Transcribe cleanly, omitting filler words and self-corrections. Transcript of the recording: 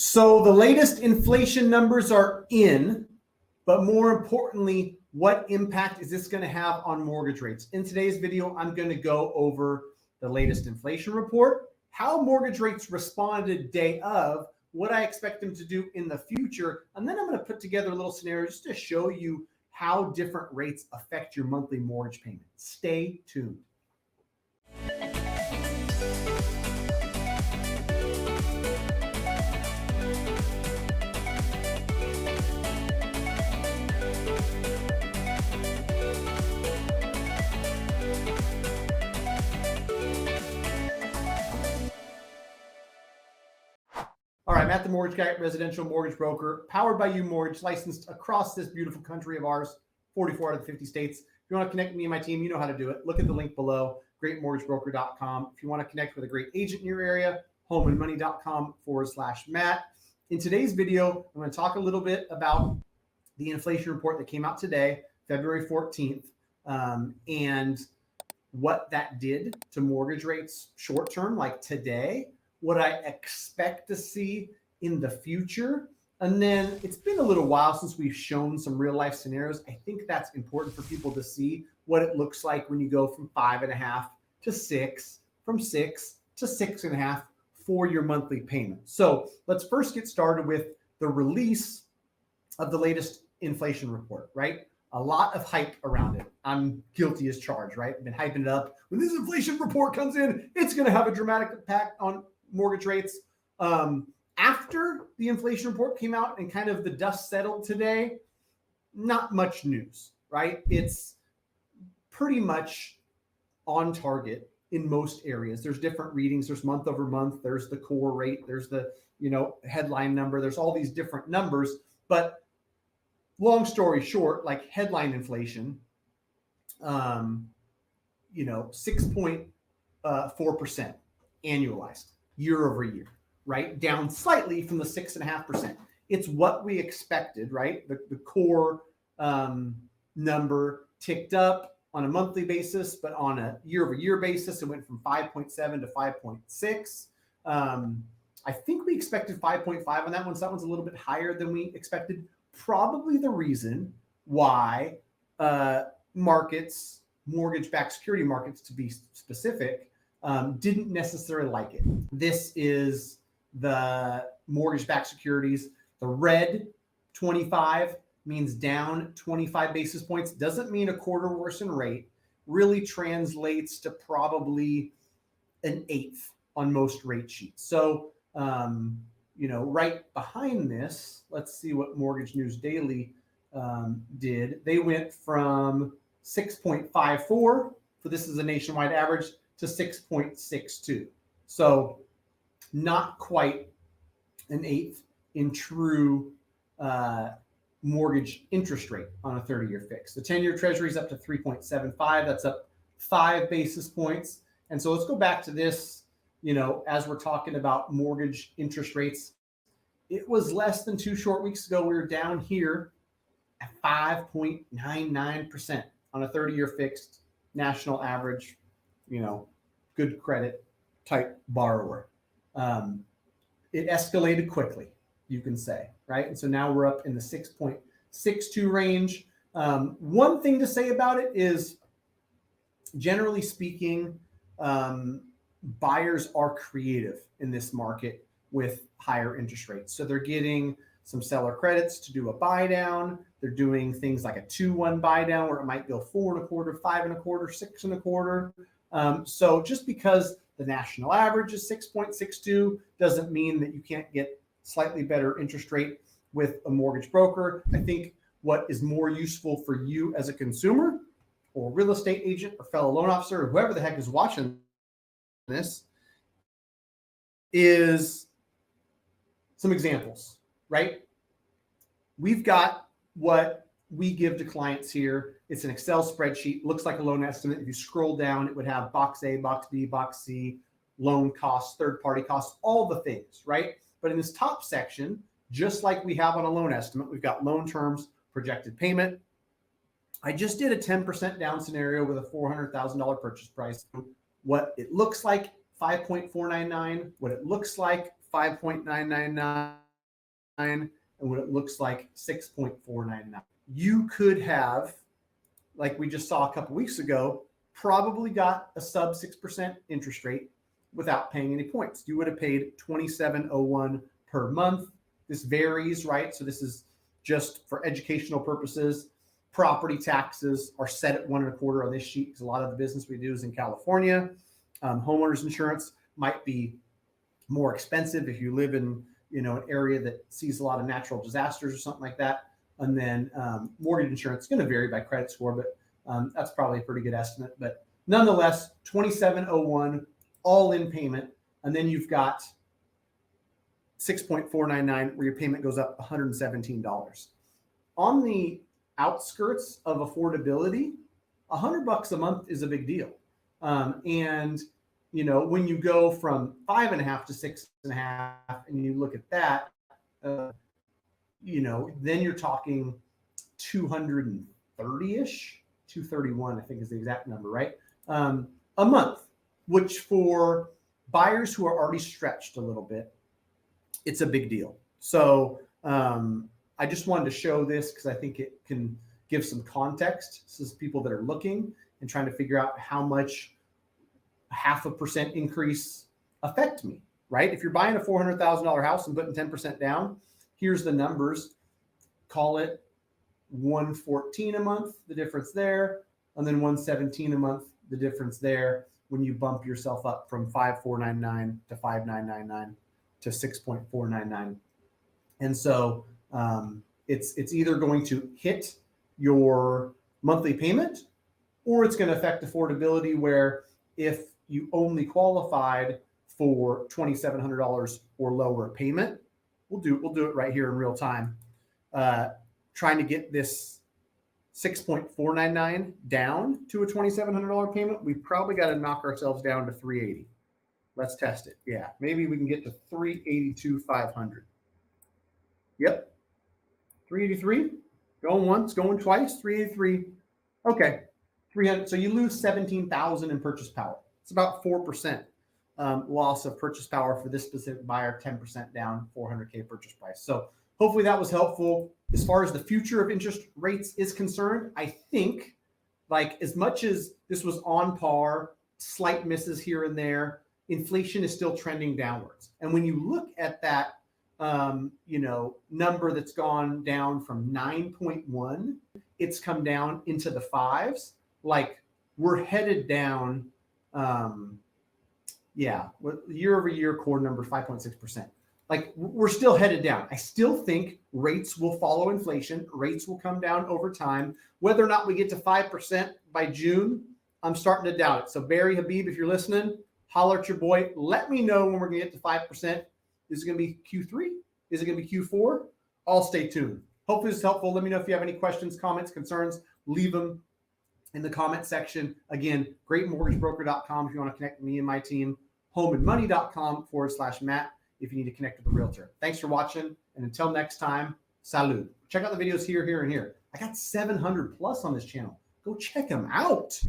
So the latest inflation numbers are in, but more importantly, what impact is this going to have on mortgage rates? In today's video, I'm going to go over the latest inflation report, how mortgage rates responded day of, what I expect them to do in the future, and then I'm going to put together a little scenario just to show you how different rates affect your monthly mortgage payment. Stay tuned. All right, Matt the Mortgage Guy, residential mortgage broker, powered by you mortgage, licensed across this beautiful country of ours, 44 out of the 50 states. If you want to connect with me and my team, you know how to do it. Look at the link below, greatmortgagebroker.com. If you want to connect with a great agent in your area, homeandmoney.com/Matt. In today's video, I'm going to talk a little bit about the inflation report that came out today, February 14th, and what that did to mortgage rates short term, like today, what I expect to see in the future. And then it's been a little while since we've shown some real life scenarios. I think that's important for people to see what it looks like when you go from 5.5 to 6, from 6 to 6.5 for your monthly payment. So let's first get started with the release of the latest inflation report, right? A lot of hype around it. I'm guilty as charged, right? I've been hyping it up. When this inflation report comes in, it's going to have a dramatic impact on mortgage rates. After the inflation report came out and kind of the dust settled today, not much news, right? It's pretty much on target in most areas. There's different readings. There's month over month. There's the core rate. There's the, headline number. There's all these different numbers. But long story short, like headline inflation, 6.4% annualized year over year, right? Down slightly from the 6.5%. It's what we expected, right? The core number ticked up on a monthly basis, but on a year over year basis, it went from 5.7 to 5.6. I think we expected 5.5 on that one. So that one's a little bit higher than we expected. Probably the reason why mortgage-backed security markets, to be specific, didn't necessarily like it. This is the mortgage-backed securities. The red 25 means down 25 basis points. Doesn't mean a quarter worse in rate. Really translates to probably an eighth on most rate sheets. So, right behind this, let's see what Mortgage News Daily did. They went from 6.54, for this is a nationwide average, to 6.62. So not quite an eighth in true mortgage interest rate on a 30-year fix. The 10-year treasury is up to 3.75. That's up 5 basis points. And so let's go back to this, as we're talking about mortgage interest rates. It was less than 2 short weeks ago. We were down here at 5.99% on a 30-year fixed national average, good credit type borrower. It escalated quickly, you can say, right? And so now we're up in the 6.62 range. One thing to say about it is, generally speaking, buyers are creative in this market with higher interest rates. So they're getting some seller credits to do a buy down. They're doing things like a 2-1 buy down where it might go 4.25, 5.25, 6.25. So just because the national average is 6.62 doesn't mean that you can't get slightly better interest rate with a mortgage broker. I think what is more useful for you as a consumer or real estate agent or fellow loan officer or whoever the heck is watching this is some examples, right? We've got what we give to clients here. It's an Excel spreadsheet, looks like a loan estimate. If you scroll down, it would have box A, box B, box C, loan costs, third-party costs, all the things, right? But in this top section, just like we have on a loan estimate, we've got loan terms, projected payment. I just did a 10% down scenario with a $400,000 purchase price. What it looks like, 5.499, what it looks like, 5.999, and what it looks like 6.499. You could have, like we just saw a couple weeks ago, probably got a sub 6% interest rate without paying any points. You would have paid $27.01 per month. This varies, right? So this is just for educational purposes. Property taxes are set at 1.25 on this sheet because a lot of the business we do is in California. Homeowners insurance might be more expensive if you live in, you know, an area that sees a lot of natural disasters or something like that. And then mortgage insurance is going to vary by credit score, but that's probably a pretty good estimate. But nonetheless, $27.01 all-in payment, and then you've got 6.499 where your payment goes up $117. On the outskirts of affordability, $100 a month is a big deal. And you know, when you go from 5.5 to 6.5, and you look at that, you know, then you're talking 230-ish, 231, I think is the exact number, right? A month, which for buyers who are already stretched a little bit, it's a big deal. So I just wanted to show this because I think it can give some context to people that are looking and trying to figure out how much 0.5% increase affect me, right? If you're buying a $400,000 house and putting 10% down, here's the numbers. Call it $114 a month, the difference there, and then $117 a month, the difference there when you bump yourself up from 5.499 to 5.999 to 6.499. And so it's either going to hit your monthly payment or it's going to affect affordability, where if you only qualified for $2,700 or lower payment, we'll do it right here in real time. Trying to get this 6.499 down to a $2,700 payment, we probably got to knock ourselves down to 380. Let's test it. Yeah, maybe we can get to 382,500. Yep, 383. Going once, going twice. 383. Okay, 300. So you lose 17,000 in purchase power. It's about 4% loss of purchase power for this specific buyer. 10% down, 400K purchase price. So hopefully that was helpful. As far as the future of interest rates is concerned, I think, like, as much as this was on par, slight misses here and there, inflation is still trending downwards. And when you look at that, you know, number that's gone down from 9.1, it's come down into the fives. Like, we're headed down. Yeah, year over year core number 5.6%. Like, we're still headed down. I still think rates will follow inflation. Rates will come down over time. Whether or not we get to 5% by June, I'm starting to doubt it. So Barry Habib, if you're listening, holler at your boy. Let me know when we're going to get to 5%. Is it going to be Q3? Is it going to be Q4? I'll stay tuned. Hopefully this is helpful. Let me know if you have any questions, comments, concerns. Leave them in the comment section. Again, greatmortgagebroker.com if you want to connect with me and my team. homeandmoney.com/Matt if you need to connect with a realtor. Thanks for watching. And until next time, salud. Check out the videos here, here, and here. I got 700 plus on this channel. Go check them out.